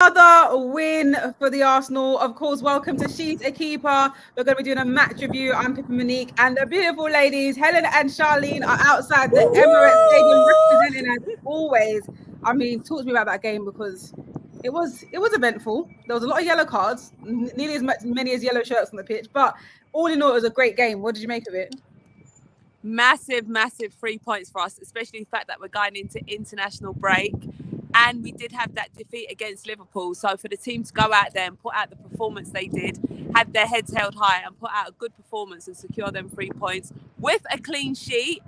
Another win for the Arsenal. Of course, welcome to She's a Keeper. We're going to be doing a match review. I'm Pippa Monique, and the beautiful ladies, Helen and Charlene, are outside the Emirates Stadium representing as always. I mean, talk to me about that game because it was eventful. There was a lot of yellow cards, nearly as many as yellow shirts on the pitch, but all in all, it was a great game. What did you make of it? Massive 3 points for us, especially the fact that we're going into international break. And we did have that defeat against Liverpool. So for the team to go out there and put out the performance they did, had their heads held high and put out a good performance and secure them 3 points with a clean sheet,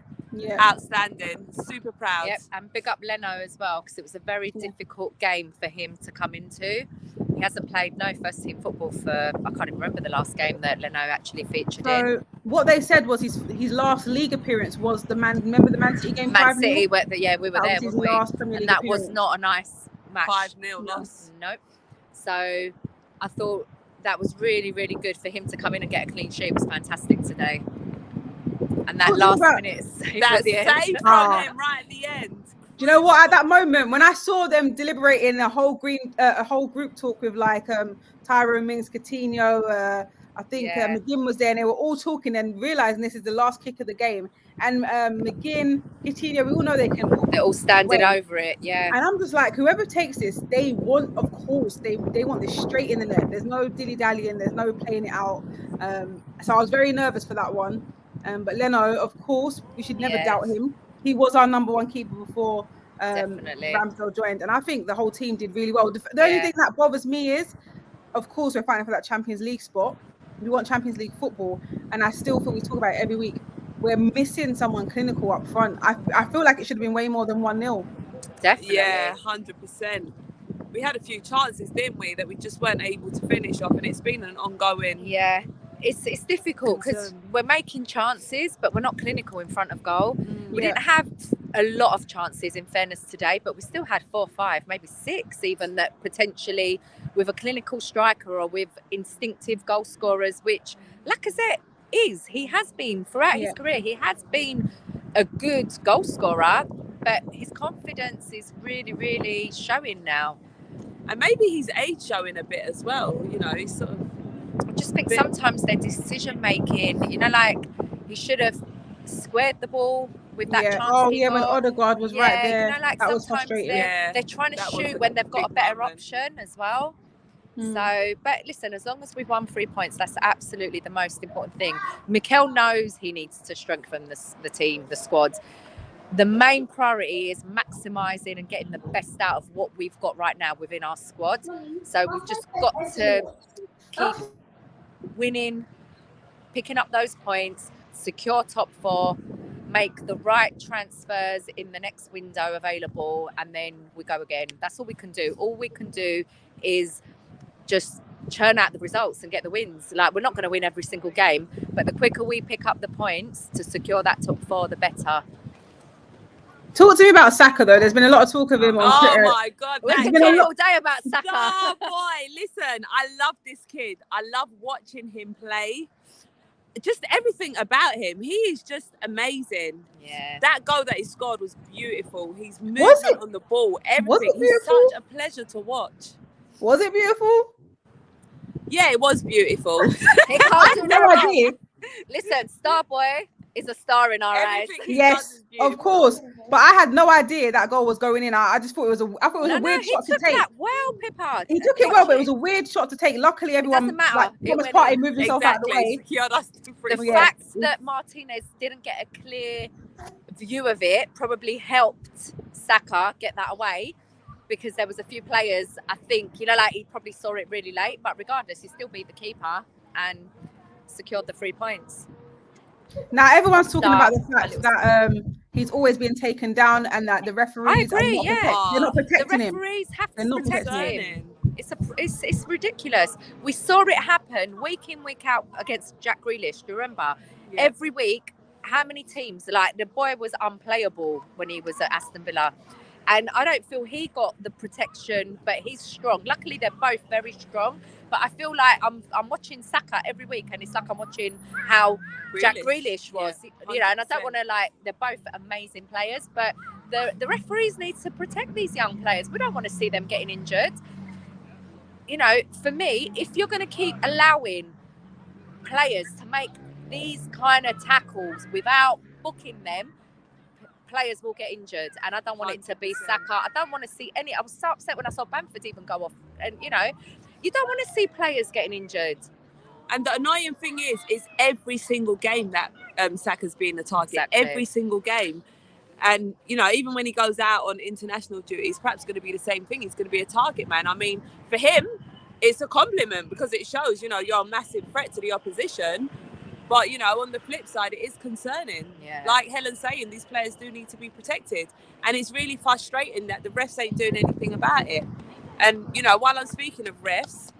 outstanding. Super proud. Yep, and big up Leno as well, because it was a very difficult game for him to come into. He hasn't played no first team football for, I can't even remember the last game that Leno actually featured in. So what they said was his last league appearance was remember the Man City game? Man City, we were there, weren't we? And that was not a nice match. 5-0 loss. Nope. So I thought that was really, really good for him to come in and get a clean sheet. It was fantastic today. And that last minute save that at the end. save from him right at the end. Do you know what? At that moment, when I saw them deliberating a whole group talk with like Tyrone Mings, Coutinho, I think McGinn was there, and they were all talking and realizing this is the last kick of the game. And McGinn, Coutinho, we all know they can. They're all standing over it, And I'm just like, whoever takes this, they want, of course, they want this straight in the net. There's no dilly dallying, there's no playing it out. So I was very nervous for that one. But Leno, of course, we should never doubt him. He was our number one keeper before Ramsdale joined, and I think the whole team did really well. The only thing that bothers me is, of course, we're fighting for that Champions League spot. We want Champions League football, and I still feel we talk about it every week. We're missing someone clinical up front. I feel like it should have been way more than 1-0. Definitely. Yeah, 100%. We had a few chances, didn't we, that we just weren't able to finish off, and it's been an ongoing. Yeah. It's difficult because we're making chances, but we're not clinical in front of goal. We didn't have a lot of chances, in fairness, today, but we still had 4, 5, maybe 6 even, that potentially with a clinical striker or with instinctive goal scorers, which Lacazette is. He has been throughout his career. He has been a good goal scorer, but his confidence is really, really showing now. And maybe his age showing a bit as well. You know, he's sort of... I just think sometimes their decision making, you know, like he should have squared the ball with that chance. Oh yeah, when Odegaard was right there, you know, like that was frustrating. They're trying to shoot when they've got a better option as well. So, but listen, as long as we've won 3 points, that's absolutely the most important thing. Mikel knows he needs to strengthen the team, the squad. The main priority is maximising and getting the best out of what we've got right now within our squad. So we've just got to keep winning, picking up those points, secure top 4, make the right transfers in the next window available, and then we go again. That's all we can do. All we can do is just churn out the results and get the wins. Like, we're not going to win every single game, but the quicker we pick up the points to secure that top 4, the better. Talk to me about Saka, though. There's been a lot of talk of him on Twitter. Oh my God. We can talk all day about Saka. Oh boy, listen, I love this kid. I love watching him play. Just everything about him. He is just amazing. Yeah. That goal that he scored was beautiful. He's moving on the ball. Everything. He's such a pleasure to watch. Was it beautiful? Yeah, it was beautiful. He can't do no idea. Listen, Starboy is a star in our eyes. Yes, of course. But I had no idea that goal was going in. I just thought it was a weird shot to take. He took that well, Pippa. He took it well, but it was a weird shot to take. Luckily, everyone, like, Thomas Partey moved himself out of the way. The fact that Martinez didn't get a clear view of it probably helped Saka get that away, because there was a few players, I think, you know, like he probably saw it really late, but regardless, he still beat the keeper and secured the 3 points. Now everyone's talking about the fact that he's always been taken down and that the referees they're not protecting him. The referees have to protect him. It's ridiculous. We saw it happen week in, week out against Jack Grealish. Do you remember? Yeah. Every week, how many teams? Like, the boy was unplayable when he was at Aston Villa. And I don't feel he got the protection, but he's strong. Luckily, they're both very strong. But I feel like I'm watching Saka every week, and it's like I'm watching how Jack Grealish was. Yeah, you know, and I don't want to, like, they're both amazing players, but the referees need to protect these young players. We don't want to see them getting injured. you know, for me, if you're going to keep allowing players to make these kind of tackles without booking them, players will get injured. And I don't want it to be 100%. Saka. I don't want to see any. I was so upset when I saw Bamford even go off. And, you know, you don't want to see players getting injured. And the annoying thing is every single game that Saka's being the target. Exactly. Every single game. And, you know, even when he goes out on international duties, perhaps going to be the same thing. He's going to be a target man. I mean, for him, it's a compliment because it shows, you know, you're a massive threat to the opposition. But, you know, on the flip side, it is concerning. Yeah. Like Helen's saying, these players do need to be protected. And it's really frustrating that the refs ain't doing anything about it. And, you know, while I'm speaking of refs,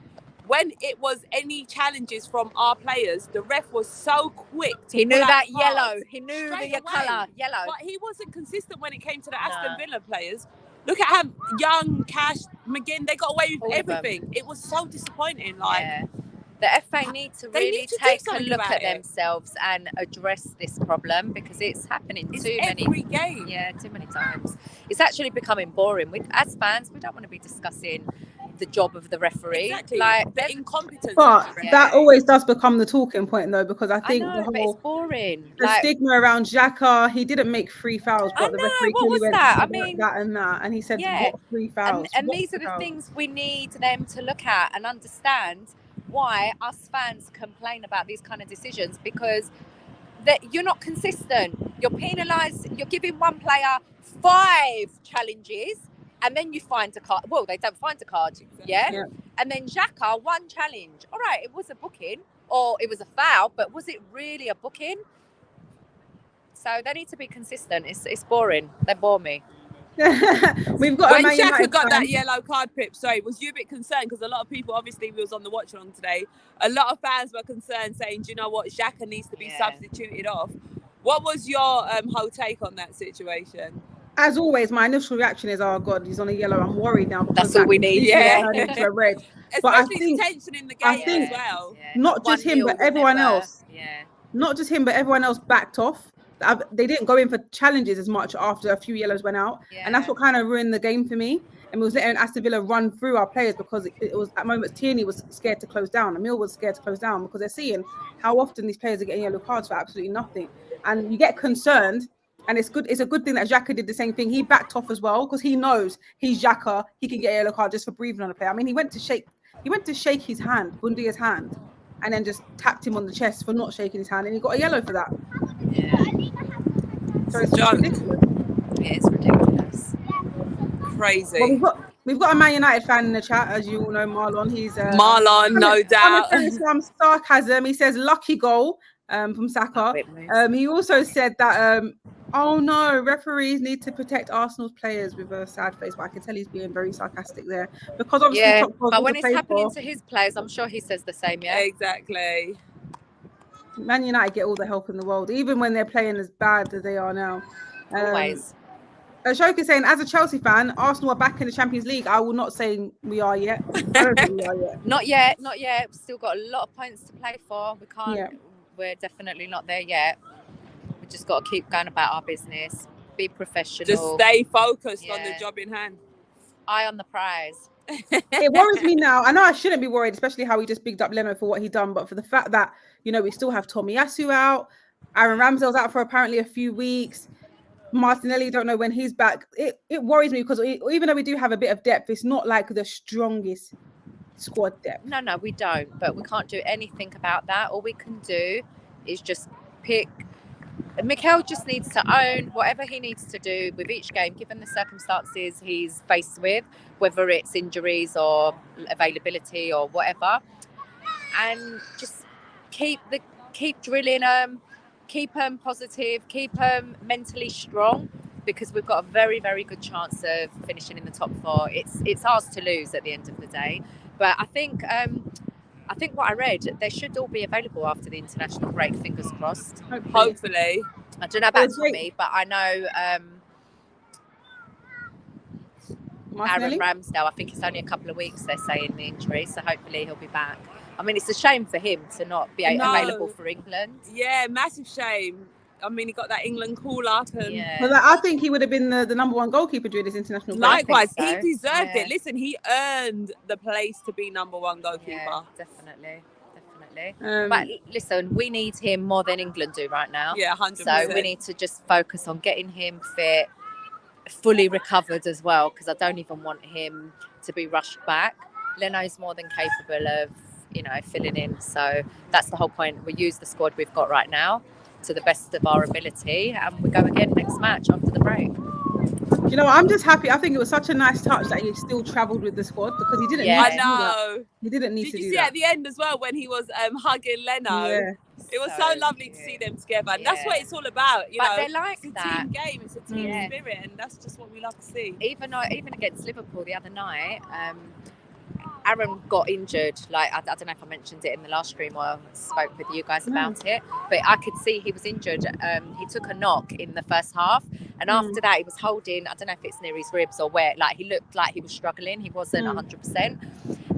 when it was any challenges from our players, the ref was so quick to He knew pull out that cards yellow. He knew straight the away. colour, yellow. But he wasn't consistent when it came to the Aston No. Villa players. Look at how Young, Cash, McGinn, they got away with All of them. everything. It was so disappointing. Like, Yeah. The FA need to They really need to do take a something look about at it. themselves and address this problem because it's happening it's too many. every game. Yeah, too many times. It's actually becoming boring. As fans, we don't want to be discussing the job of the referee. Exactly. Like, the incompetence. But of the Yeah. that always does become the talking point, though, because I I think know, the but whole it's boring. the Like, stigma around Xhaka, he didn't make 3 fouls, I but the know, referee what clearly was went that? I that, mean, that and that, and he said, yeah. "What 3 fouls?" and What these are the fouls? things we need them to look at and understand why us fans complain about these kind of decisions because that you're not consistent. You're penalised. You're giving one player 5 challenges and then you find a card. Well, they don't find a card, yeah? Yeah. And then Xhaka, 1 challenge. All right, it was a booking or it was a foul, but was it really a booking? So they need to be consistent. It's boring. They bore me. We've got When a Man Xhaka United got fan. that yellow card, Pip, sorry, was you a bit concerned? Because a lot of people, obviously, we was on the watch along today. A lot of fans were concerned, saying, "Do you know what? Xhaka needs to be Yeah. substituted off." What was your whole take on that situation? As always, my initial reaction is, "Oh God, he's on a yellow. I'm worried now." Because That's all we need. Yeah. turned into a red. But I Especially think the tension in the I game think- as well. Yeah. not just him, 1-0 but will everyone never- else. Yeah. Not just him, but everyone else backed off. They didn't go in for challenges as much after a few yellows went out, and that's Yeah. what kind of ruined the game for me. And we was letting Aston Villa run through our players because it was at moments Tierney was scared to close down, Emil was scared to close down because they're seeing how often these players are getting yellow cards for absolutely nothing, and you get concerned. And it's good. It's a good thing that Xhaka did the same thing. He backed off as well because he knows he's Xhaka. He can get a yellow card just for breathing on a player. I mean, he went to shake his hand, Bundia's hand, and then just tapped him on the chest for not shaking his hand, and he got a yellow for that. Yeah. So it's just ridiculous. It is ridiculous. Crazy. Well, we've got a Man United fan in the chat, as you all know, Marlon. He's Marlon, no doubt. Some sarcasm. He says lucky goal from Saka. He also said that oh no, referees need to protect Arsenal's players with a sad face. But I can tell he's being very sarcastic there because obviously Yeah, top goals but was when a it's play happening for. to his players, I'm sure he says the same. Yeah, Exactly. Man United get all the help in the world, even when they're playing as bad as they are now. always. Ashok is saying, as a Chelsea fan, Arsenal are back in the Champions League. I will not say we are yet. I don't think we are yet. Not yet. We've still got a lot of points to play for. We can't. Yeah. We're definitely not there yet. We just got to keep going about our business. Be professional. Just stay focused on the Yeah. job in hand. Eye on the prize. It worries me now. I know I shouldn't be worried, especially how he just bigged up Leno for what he done, but for the fact that, you know, we still have Tomiyasu out, Aaron Ramsdale's out for apparently a few weeks, Martinelli don't know when he's back. It worries me because even though we do have a bit of depth, it's not like the strongest squad depth. No, we don't. But we can't do anything about that. All we can do is just pick. Mikel just needs to own whatever he needs to do with each game, given the circumstances he's faced with, whether it's injuries or availability or whatever, and just keep drilling them, keep them positive, keep them mentally strong, because we've got a very, very good chance of finishing in the top 4. It's ours to lose at the end of the day, but I think what I read, they should all be available after the international break. Fingers crossed. Hopefully. I don't know about Tommy, but I know Aaron Ramsdale. I think it's only a couple of weeks, they're saying, the injury, so hopefully he'll be back. I mean, it's a shame for him to not be available for England. Yeah, massive shame. I mean, he got that England call up, and But I think he would have been the number one goalkeeper during this international break. Likewise, so. he deserved it. Listen, he earned the place to be number one goalkeeper. Yeah, definitely. But listen, we need him more than England do right now. Yeah, 100%. So we need to just focus on getting him fit, fully recovered as well, because I don't even want him to be rushed back. Leno's more than capable of, filling in. So that's the whole point. We use the squad we've got right now to the best of our ability, and we go again next match after the break. You know, I'm just happy. I think it was such a nice touch that he still travelled with the squad, because he didn't need to do that. He didn't need to do that. Did you see at the end as well when he was hugging Leno? Yeah. It was so lovely to see them together. And that's what it's all about. But they're like it's a that. team game. It's a team spirit. And that's just what we love to see. Even against Liverpool the other night, Aaron got injured. Like, I don't know if I mentioned it in the last stream or spoke with you guys about it, but I could see he was injured. He took a knock in the first half, and after that he was holding, I don't know if it's near his ribs or where, like he looked like he was struggling. He wasn't 100%.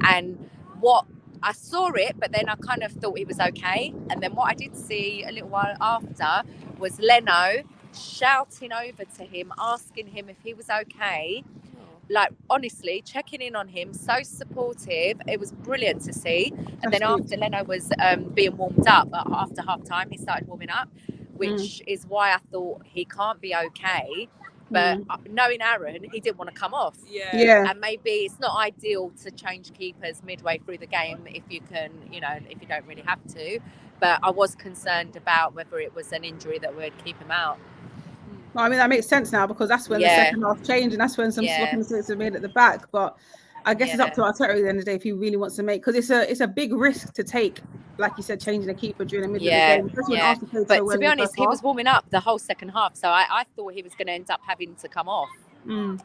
And what I saw it, but then I kind of thought he was okay. And then what I did see a little while after was Leno shouting over to him, asking him if he was okay. Like, honestly, checking in on him, so supportive. It was brilliant to see. And then after Leno was being warmed up, after half time, he started warming up, which is why I thought he can't be okay. But knowing Aaron, he didn't want to come off. Yeah. And maybe it's not ideal to change keepers midway through the game if you can, if you don't really have to. But I was concerned about whether it was an injury that would keep him out. Well, I mean, that makes sense now, because that's when the second half changed, and that's when some swapping mistakes were made at the back. But I guess it's up to Arteta at the end of the day if he really wants to make, because it's a big risk to take, like you said, changing a keeper during the middle of the game. But to be honest, he was warming up the whole second half, so I thought he was going to end up having to come off. So.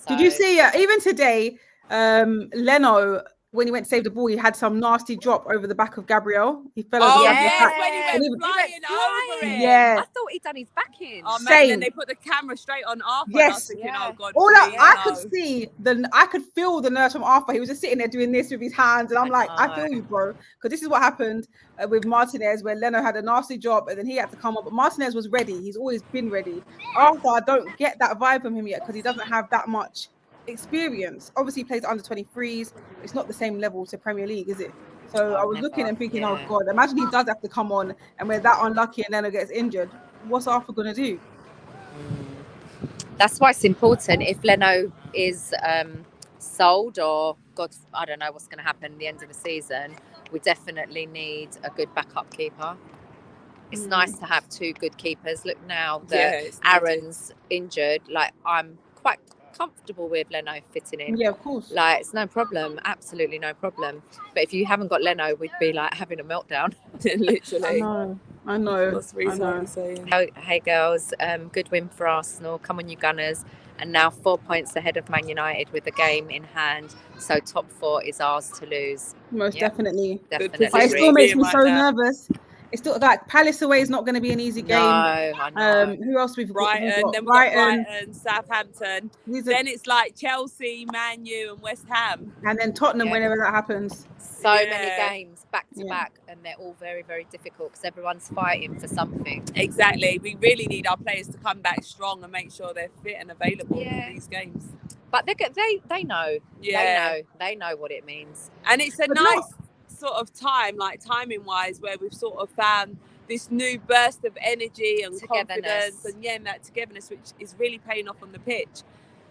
Did you see, even today, Leno, when he went to save the ball, he had some nasty drop over the back of Gabriel. He fell over the back. When he went flying over it. Yeah. I thought he'd done his back in. Oh, man, then they put the camera straight on Arthur. Yes. I was thinking, oh, God. I could see, I could feel the nerves from Arthur. He was just sitting there doing this with his hands. And I'm like, I feel you, bro. Because this is what happened with Martinez, where Leno had a nasty drop and then he had to come up. But Martinez was ready. He's always been ready. Arthur, I don't get that vibe from him yet, because he doesn't have that much experience. Obviously he plays under 23s. It's not the same level to Premier League, is it? So I was looking and thinking, oh God, imagine he does have to come on and we're that unlucky and Leno gets injured. What's Arthur going to do? That's why it's important. If Leno is sold, or God, I don't know what's going to happen at the end of the season, we definitely need a good backup keeper. It's nice to have two good keepers. Look, now that Aaron's injured, like, I'm quite comfortable with Leno fitting in. Yeah, of course. Like, it's no problem, absolutely no problem. But if you haven't got Leno, we'd be like having a meltdown. Literally. I know. That's the reason I'm saying. Hey girls, good win for Arsenal. Come on, you Gunners. And now 4 points ahead of Man United with the game in hand. So top 4 is ours to lose. Most definitely. Definitely. It still makes me so nervous. It's still like Palace away is not going to be an easy game. No, I know. Who else we've got? Brighton, then we've got Brighton, Southampton. Then it's like Chelsea, Man U, and West Ham. And then Tottenham whenever that happens. So many games back to back, and they're all very, very difficult because everyone's fighting for something. Exactly. We really need our players to come back strong and make sure they're fit and available for these games. But they know. Yeah. They know what it means. And it's a nice sort of time, like timing wise, where we've sort of found this new burst of energy and confidence and that togetherness, which is really paying off on the pitch.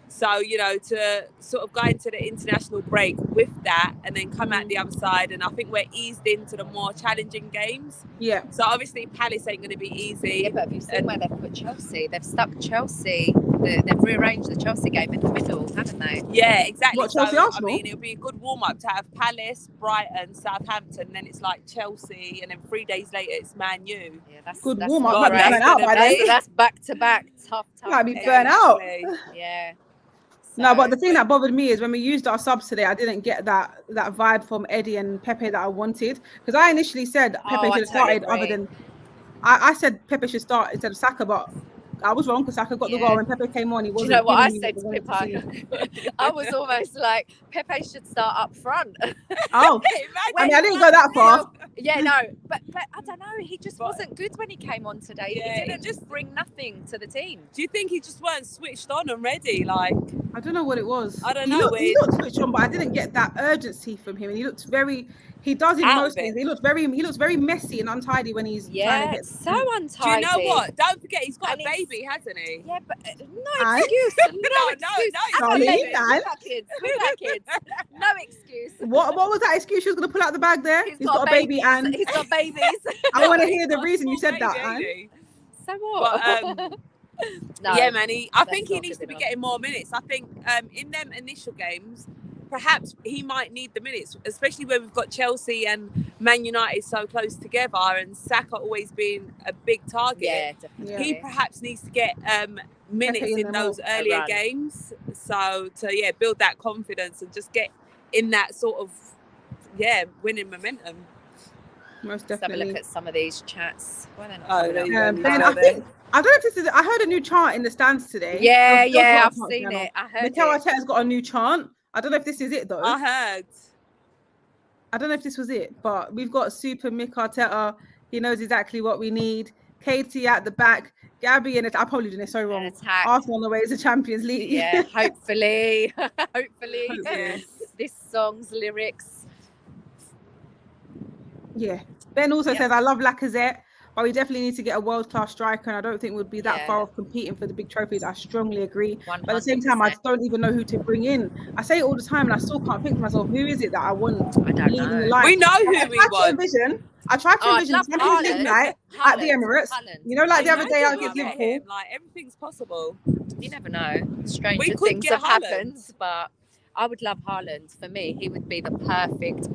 So, you know, to sort of go into the international break with that and then come out the other side, and I think we're eased into the more challenging games. Yeah. So obviously Palace ain't going to be easy. Yeah, but have you seen where they've put Chelsea? They've stuck Chelsea. They've rearranged the Chelsea game in the middle, haven't they? Yeah, exactly. What, Chelsea, Arsenal? I mean, it'll be a good warm-up to have Palace, Brighton, Southampton, then it's like Chelsea, and then 3 days later it's Man U. Yeah, that's good warm-up. That's back-to-back tough. Might be burnt out. Yeah. So, no, but the thing that bothered me is when we used our subs today, I didn't get that vibe from Eddie and Pepe that I wanted. Because I initially said Pepe should have started other than... I said Pepe should start instead of Saka, but I was wrong because Saka got the goal and Pepe came on. He wasn't. Do you know what I said to Pepe? I was almost like, Pepe should start up front. Oh, I mean, I didn't go that far. Yeah, no, but I don't know. He just wasn't good when he came on today. Yeah, he didn't just bring nothing to the team. Do you think he just weren't switched on and ready? Like, I don't know what it was. I don't know. He looked switched on, but I didn't get that urgency from him. And he looked very. He does in most things. He looks very messy and untidy when he's trying to get. So untidy. Do you know what? Don't forget, he's got a baby, hasn't he? Yeah, but no excuse. No excuse. We've got kids. No excuse. What was that excuse she was going to pull out the bag there? He's got a baby and he's got babies. I want to hear the reason you said that, Anne. So what? But, yeah, man. I think he needs to be getting more minutes. I think in them initial games, perhaps he might need the minutes, especially when we've got Chelsea and Man United so close together, and Saka always being a big target. Yeah, definitely. He perhaps needs to get minutes in those earlier games, so to build that confidence and just get in that sort of winning momentum. Most Let's definitely. have a look at some of these chats. Ben, I don't know if this is. I heard a new chant in the stands today. Yeah, I've seen it. I heard Mikel Arteta's got a new chant. I don't know if this is it though. I heard. I don't know if this was it, but we've got Super Mikel Arteta. He knows exactly what we need. Katie at the back, Gabby and I'm probably doing it so wrong. Arsenal on the way to Champions League. Yeah, hopefully. This song's lyrics. Yeah. Ben also says, I love Lacazette, but we definitely need to get a world-class striker, and I don't think we'd be that far off competing for the big trophies. I strongly agree. 100%. But at the same time, I don't even know who to bring in. I say it all the time, and I still can't think to myself, who is it that I want? I don't know. We know who we want. I tried to envision Champions League night at the Emirates. You know, like the other day against Liverpool. Like, everything's possible. You never know. Stranger things have happened, but I would love Haaland. For me, he would be the perfect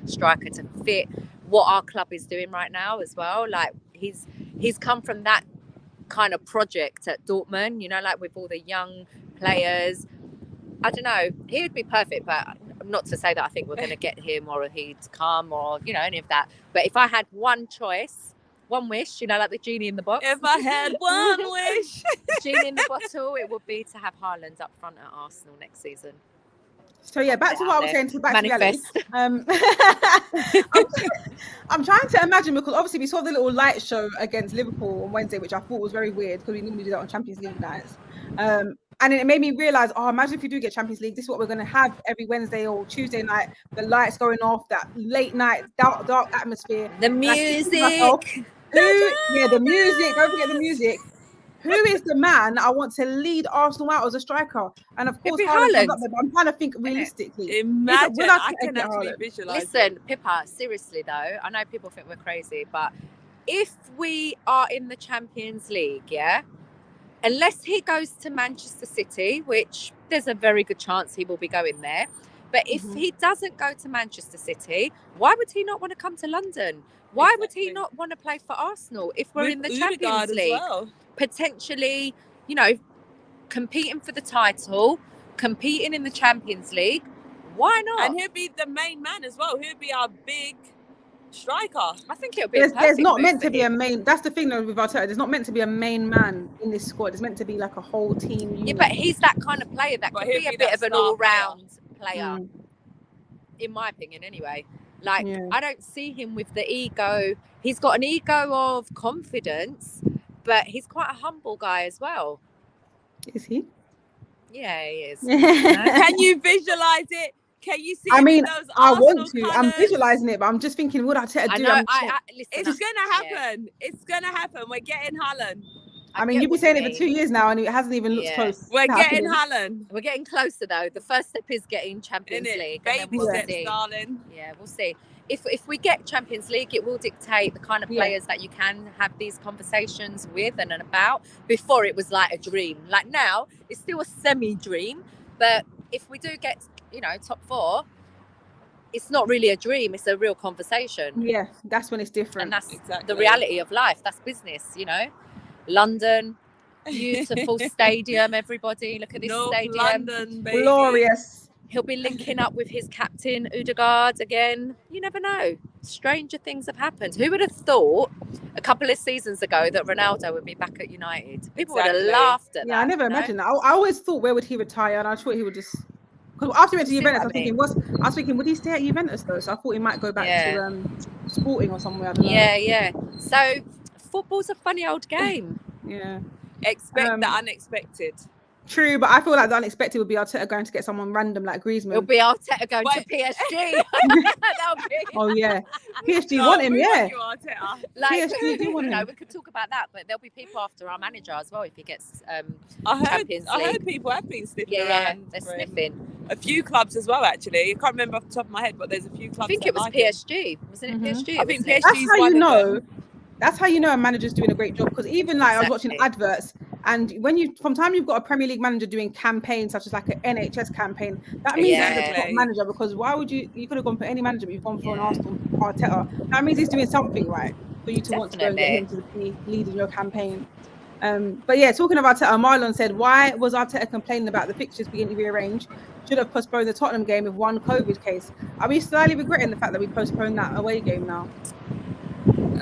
striker to fit what our club is doing right now as well. Like he's come from that kind of project at Dortmund, you know, like with all the young players. I don't know, he would be perfect, but not to say that I think we're going to get him or he'd come or, you know, any of that. But if I had one choice, one wish, you know, like the genie in the box. If I had one wish. Genie in the bottle, it would be to have Haaland up front at Arsenal next season. So back to what I was saying. Back to reality. I'm trying to imagine, because obviously we saw the little light show against Liverpool on Wednesday, which I thought was very weird because we normally do that on Champions League nights. And then it made me realize, imagine if we do get Champions League, this is what we're going to have every Wednesday or Tuesday night. The lights going off, that late night, dark atmosphere. The music. The music. Don't forget the music. Who is the man I want to lead Arsenal out as a striker? And of course, Haaland. I'm trying to think realistically. Imagine, I can actually visualize. Listen, Pippa, seriously though, I know people think we're crazy, but if we are in the Champions League, unless he goes to Manchester City, which there's a very good chance he will be going there, but if he doesn't go to Manchester City, why would he not want to come to London? Why would he not want to play for Arsenal if we're in the Champions League? Potentially, you know, competing for the title, competing in the Champions League. Why not? And he'll be the main man as well. He'll be our big striker. I think it'll be. There's not meant to be a main. That's the thing though with Arteta. There's not meant to be a main man in this squad. It's meant to be like a whole team unit. Yeah, but he's that kind of player that could be a bit of an all-round player, in my opinion. Anyway, like I don't see him with the ego. He's got an ego of confidence, but he's quite a humble guy as well. Is he? Yeah, he is. Can you visualize it? Can you see? I mean, those I want to. colours? I'm visualizing it, but I'm just thinking, what Arteta do? Listen, it's gonna happen. It's gonna happen. We're getting Haaland. I mean, you've been saying it for 2 years now, and it hasn't even looked close. We're getting Haaland. We're getting closer though. The first step is getting Champions League. Baby steps, darling. Yeah, we'll see. If we get Champions League, it will dictate the kind of players that you can have these conversations with and about. Before it was like a dream. Like now, it's still a semi-dream. But if we do get, you know, top 4, it's not really a dream. It's a real conversation. Yeah, that's when it's different. And that's the reality of life. That's business, you know. London, beautiful stadium. Everybody, look at this stadium. London, baby. Glorious. He'll be linking up with his captain, Odegaard, again. You never know. Stranger things have happened. Who would have thought a couple of seasons ago that Ronaldo would be back at United? People would have laughed at that. Yeah, I never imagined that. I always thought, where would he retire? And I thought he would just... Because after he went to Juventus, I was thinking, would he stay at Juventus though? So I thought he might go back Sporting or somewhere. I don't know. Yeah. So football's a funny old game. Yeah. Expect the unexpected. True, but I feel like the unexpected would be Arteta going to get someone random like Griezmann. It'll be Arteta going to PSG. That'll be. Oh yeah, PSG want him. Yeah, Like, PSG do want him. we could talk about that, but there'll be people after our manager as well if he gets I Champions League. heard people have been sniffing around. Yeah, they're sniffing. A few clubs as well, actually. I can't remember off the top of my head, but there's a few clubs. I think it was PSG. Wasn't it PSG? I think PSG. That's how you know. That's how you know a manager's doing a great job, because even like I was watching adverts, and when from time you've got a Premier League manager doing campaigns such as like an NHS campaign, that means he's a top manager. Because why would you could have gone for any manager, but you've gone for an Arteta. That means he's doing something right for you to want to go and get him to be leading your campaign. But yeah, talking about Arteta, Marlon said, why was Arteta complaining about the fixtures being rearranged? Should have postponed the Tottenham game with one COVID case. Are we slightly regretting the fact that we postponed that away game now?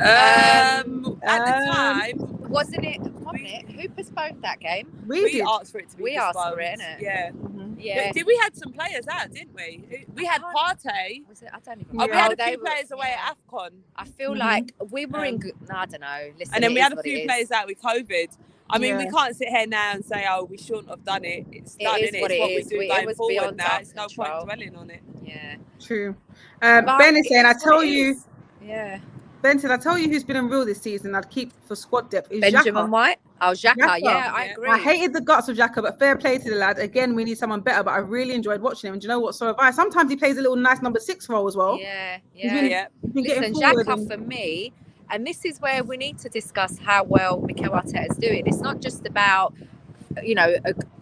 At the time, wasn't it? Who postponed that game? We asked for it to be postponed. We asked for it, innit? Yeah. Yeah. Did we had some players out, didn't we? We had Partey. Was it? I don't even Oh, know. we had a few players away at AFCON. I feel like we were in good. No, I don't know. Listen, and then we had a few players out with COVID. I mean, we can't sit here now and say, "Oh, we shouldn't have done it." It's done, innit? It's what we do going forward now. It's no point dwelling on it. Yeah. True. Ben is saying, I tell you. Yeah. Ben said, I tell you who's been unreal this season, I'd keep for squad depth. Is Benjamin Xhaka. White? Oh, Xhaka. Yeah, I agree. I hated the guts of Xhaka, but fair play to the lad. Again, we need someone better, but I really enjoyed watching him. And do you know what? So have I. Sometimes he plays a little nice number 6 role as well. Yeah. He's been Listen, Xhaka for me, and this is where we need to discuss how well Mikel Arteta is doing. It's not just about,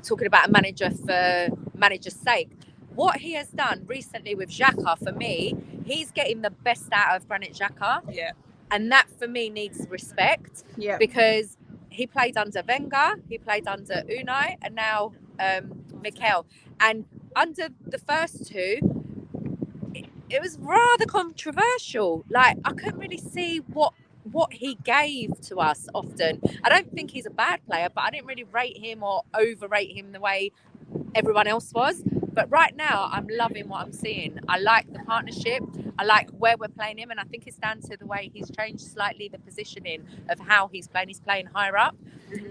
talking about a manager for manager's sake. What he has done recently with Xhaka, for me, he's getting the best out of Granit Xhaka. Yeah. And that, for me, needs respect. Yeah. Because he played under Wenger, he played under Unai, and now Mikel. And under the first two, it was rather controversial. Like, I couldn't really see what he gave to us often. I don't think he's a bad player, but I didn't really rate him or overrate him the way everyone else was. But right now, I'm loving what I'm seeing. I like the partnership. I like where we're playing him. And I think it's down to the way he's changed slightly the positioning of how he's playing. He's playing higher up.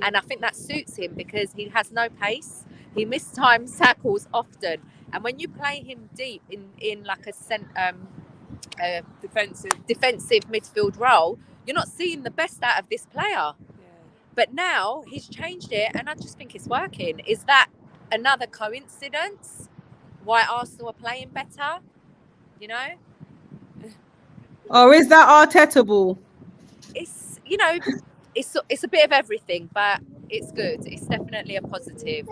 And I think that suits him because he has no pace. He mistimes tackles often. And when you play him deep in like a defensive midfield role, you're not seeing the best out of this player. Yeah. But now he's changed it, and I just think it's working. Is that another coincidence why Arsenal are playing better? Or is that Arteta ball? It's it's a bit of everything, but it's good. It's definitely a positive.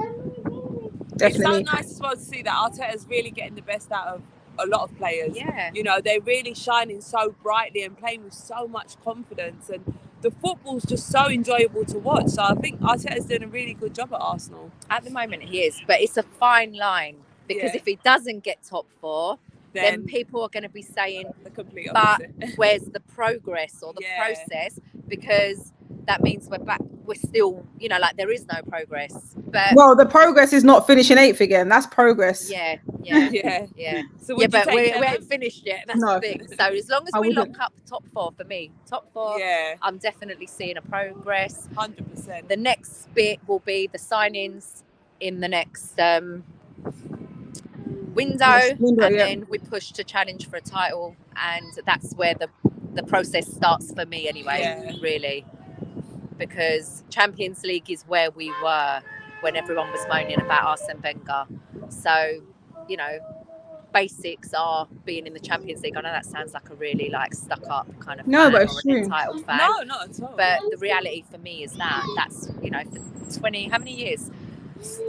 Definitely. It's so nice as well to see that Arteta's really getting the best out of a lot of players. Yeah. They're really shining so brightly and playing with so much confidence, and the football's just so enjoyable to watch. So I think Arteta's doing a really good job at Arsenal. At the moment he is, but it's a fine line because if he doesn't get top 4, then people are going to be saying the complete opposite. But where's the progress or the process? Because that means we're still, there is no progress. But the progress is not finishing 8th again. That's progress. Yeah. So but we ain't finished yet. That's the thing. So as long as we lock up top 4, for me, top 4, I'm definitely seeing a progress. 100%. The next bit will be the signings in the next window, and then we push to challenge for a title, and that's where the process starts for me anyway, really. Because Champions League is where we were when everyone was moaning about Arsene Wenger. So, basics are being in the Champions League. I know that sounds like a really stuck up kind of but fan it's or true. an entitled fan. No, not at all. But the reality for me is that's for 20, how many years?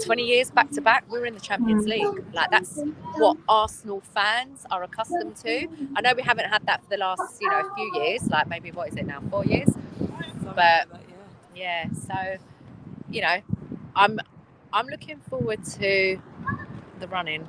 20 years back to back, we were in the Champions League. That's what Arsenal fans are accustomed to. I know we haven't had that for the last, few years. Maybe what is it now, 4 years? But so I'm looking forward to the running.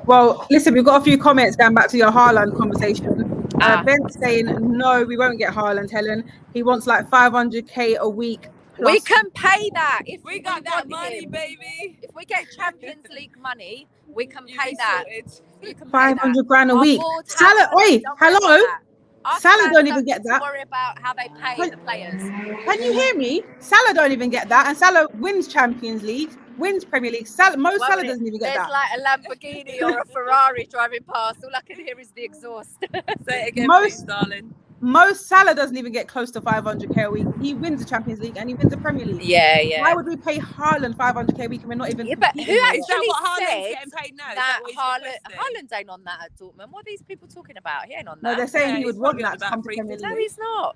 Well, listen, we've got a few comments going back to your Haaland conversation. Ben's saying, no, we won't get Haaland, Helen. He wants 500k a week We can pay that. If We got that money, him. baby. If we get Champions League money, we can pay be that. sorted. You can pay 500 that. grand a Our week. board Salah, absolutely oi, don't worry hello. about that. Our Salah fans don't even get need to that. worry about how they pay the players. Can you hear me? Salah don't even get that, and Salah wins Champions League, wins Premier League. Salah doesn't even get There's that. like a Lamborghini or a Ferrari driving past. All I can hear is the exhaust. Say it again, please, darling. Most Salah doesn't even get close to 500k a week. He wins the Champions League and he wins the Premier League. Yeah. Why would we pay Haaland 500k a week and we're not even? Yeah, but who Is that actually what Haaland's said getting paid now? that Haaland ain't on that at Dortmund? What are these people talking about? He ain't on that. No, they're saying he would he's want probably that on to about come to Premier League. No, he's not.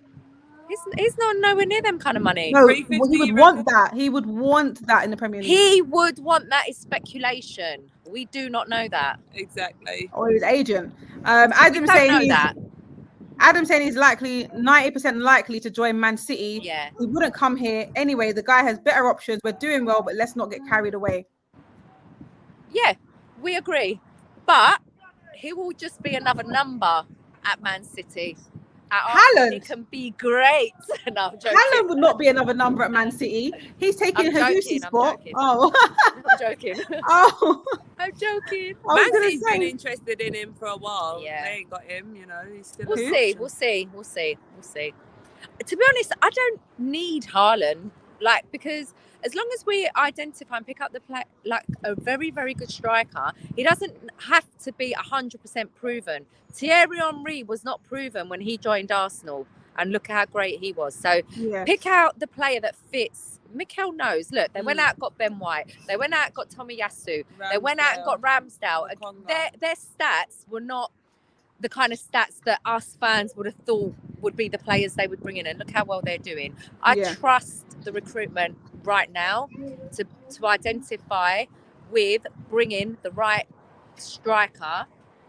He's not nowhere near them kind of money. No, he 350, would you want reckon? that. He would want that in the Premier League. He would want that. Is speculation. We do not know that. Exactly. Or his agent. We Adam's don't saying know that. Adam's saying he's likely 90% likely to join Man City. Yeah. He wouldn't come here anyway. The guy has better options. We're doing well, but let's not get carried away. Yeah, we agree. But he will just be another number at Man City. Haaland. He can be great. No, I'm joking. Haaland would not be another number at Man City. He's taking Jesus spot. Oh, I'm joking. oh, I'm joking. Man City's been interested in him for a while. Yeah. They ain't got him, you know. He's still We'll see. To be honest, I don't need Haaland, because as long as we identify and pick up the play, like a very, very good striker, he doesn't have to be 100% proven. Thierry Henry was not proven when he joined Arsenal, and look how great he was. So pick out the player that fits. Mikel knows. Look, they went out and got Ben White. They went out and got Tomiyasu. They went out and got Ramsdale. Their stats were not the kind of stats that us fans would have thought would be the players they would bring in, and look how well they're doing. I trust the recruitment right now to identify with bringing the right striker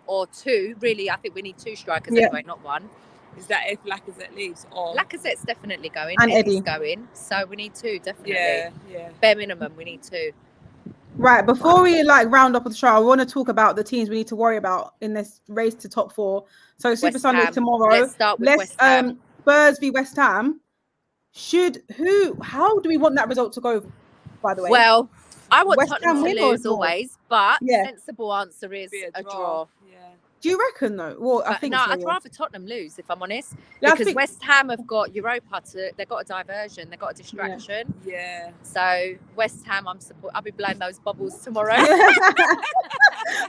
or two. Really, I think we need two strikers anyway, not one. Is that if Lacazette leaves? Or Lacazette's definitely going, and Eddie's going, so we need two, definitely. Yeah. Bare minimum, we need two. Right, before we round up with the show, I want to talk about the teams we need to worry about in this race to top four. So Super Sunday tomorrow. Let's start with West Ham. Spurs v West Ham. How do we want that result to go, by the way? Well, I want West Tottenham to lose always, but the sensible answer is a draw. Yeah. Do you reckon though? Well, I think I'd rather Tottenham lose, if I'm honest, Yeah, because West Ham have got Europa they've got a diversion, they've got a distraction. Yeah. So West Ham, I'll be blowing those bubbles tomorrow.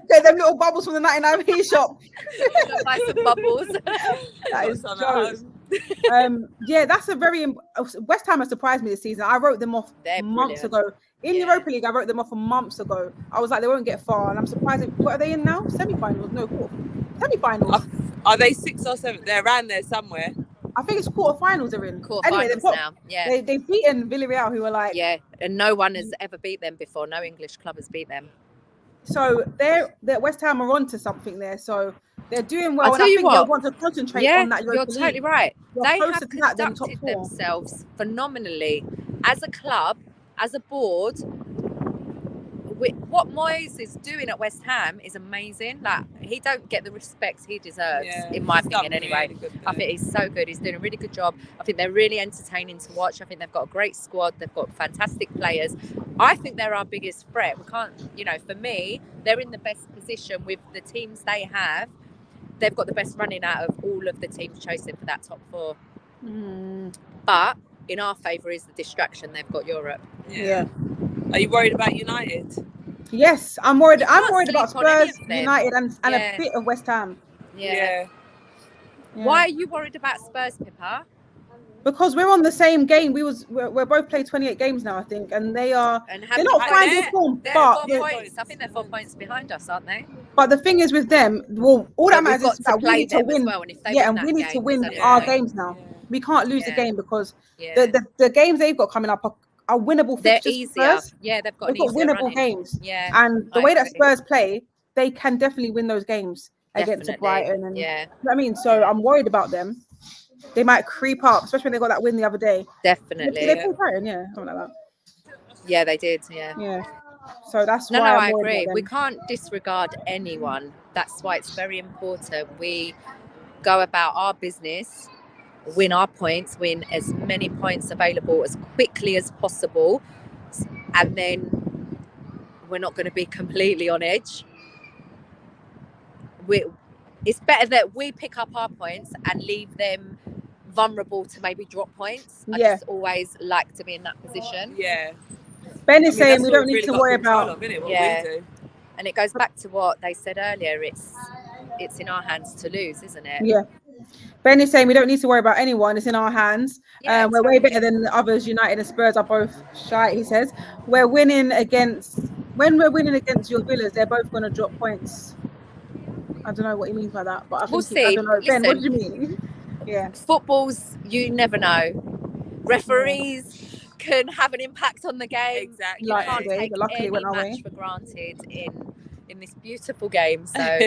Get them little bubbles from the 99p shop. Buy some bubbles. That is jokes. That's a very West Ham has surprised me this season. I wrote them off months ago. In Europa League, I wrote them off months ago. I was like, they won't get far, and I'm surprised. What are they in now? Semi-finals? No, semi-finals. Are they 6 or 7? They're around there somewhere. I think it's quarterfinals they're in. Quarterfinals now. Yeah. They've beaten Villarreal, who are like. Yeah, and no one has ever beat them before. No English club has beat them. So they're West Ham are onto something there. So they're doing well. I think they'll want to concentrate on that. You're totally right. They have conducted themselves phenomenally as a club, as a board. What Moyes is doing at West Ham is amazing. Like, he don't get the respect he deserves, in my opinion. Anyway, I think he's so good. He's doing a really good job. I think they're really entertaining to watch. I think they've got a great squad. They've got fantastic players. I think they're our biggest threat. We can't, for me, they're in the best position with the teams they have. They've got the best running out of all of the teams chasing for that top four. But in our favour is the distraction. They've got Europe. Yeah. Are you worried about United? Yes, I'm worried. I'm worried about Spurs, United, and Yeah. a bit of West Ham. Yeah. Why are you worried about Spurs, Pippa? Because we're on the same game. We're both played 28 games now, I think, and they're not finding form. But I think they're 4 points behind us, aren't they? But the thing is with them, all that matters is that we need to win. Well, and if they We need to win our games now. We can't lose the game because the games they've got coming up are winnable fixtures. They're easier. Yeah, they've got winnable games. Yeah. And the way that Spurs play, they can definitely win those games against Brighton. And, you know what I mean? So I'm worried about them. They might creep up, especially when they got that win the other day. Definitely. They played Brighton, something like that. Yeah, they did. Yeah. So that's why I agree. We can't disregard anyone. That's why it's very important we go about our business win our points, win as many points available as quickly as possible, and then we're not going to be completely on edge. It's better that we pick up our points and leave them vulnerable to maybe drop points. I just always like to be in that position. Yeah. Ben is saying we don't need to worry about. We do. And it goes back to what they said earlier. It's in our hands to lose, isn't it? Yeah. Ben is saying we don't need to worry about anyone. It's in our hands. Yeah, we're way better than the others. United and Spurs are both shy, he says. When we're winning against your Villas, they're both going to drop points. I don't know what he means by that, but we'll see. I don't know. Listen, Ben, what do you mean? Yeah. Football's, you never know. Referees can have an impact on the game. Exactly. You can't take any match for granted in this beautiful game. So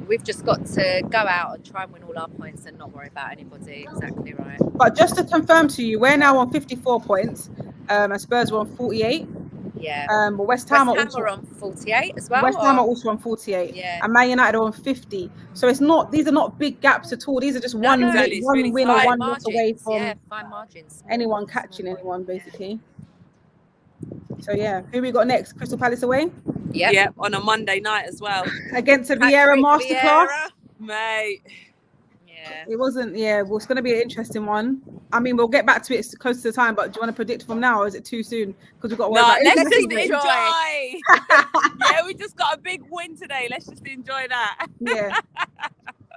we've just got to go out and try and win all our points and not worry about anybody. Exactly right. But just to confirm to you, we're now on 54 points. And Spurs were on 48. Yeah. But West Ham are on 48 as well. West Ham are also on 48. Yeah. And Man United are on 50. So these are not big gaps at all. These are just one win or one loss away from fine margins. Anyone catching anyone, basically. So yeah, who we got next? Crystal Palace away? Yeah, on a Monday night as well. Against a Vieira masterclass. Mate. Yeah. It wasn't, well, it's going to be an interesting one. I mean, we'll get back to it close to the time, but do you want to predict from now, or is it too soon? Because we've got to worry about it. Let's just enjoy. Yeah, we just got a big win today. Let's just enjoy that.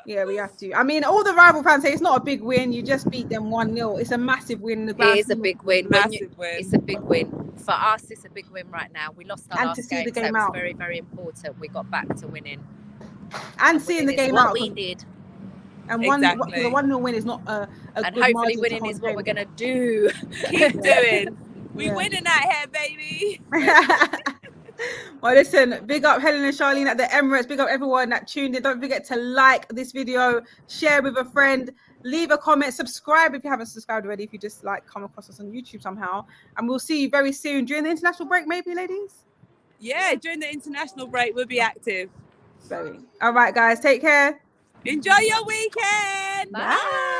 Yeah, we have to. I mean, all the rival fans say it's not a big win. You just beat them 1-0. It's a massive win in the grand. It is a big win. Massive win. It's a big win. For us, it's a big win right now. We lost our last game, so it was very, very important. We got back to winning. And seeing the game out. What we did. And the 1-0 win is not a and good hopefully winning is what we're going to do. Keep doing. We're winning out here, baby. Well, listen, big up Helen and Charlene at the Emirates. Big up everyone that tuned in. Don't forget to like this video, share with a friend, leave a comment, subscribe if you haven't subscribed already, if you just come across us on YouTube somehow. And we'll see you very soon during the international break, maybe, ladies? Yeah, during the international break, we'll be active. All right, guys, take care. Enjoy your weekend. Bye.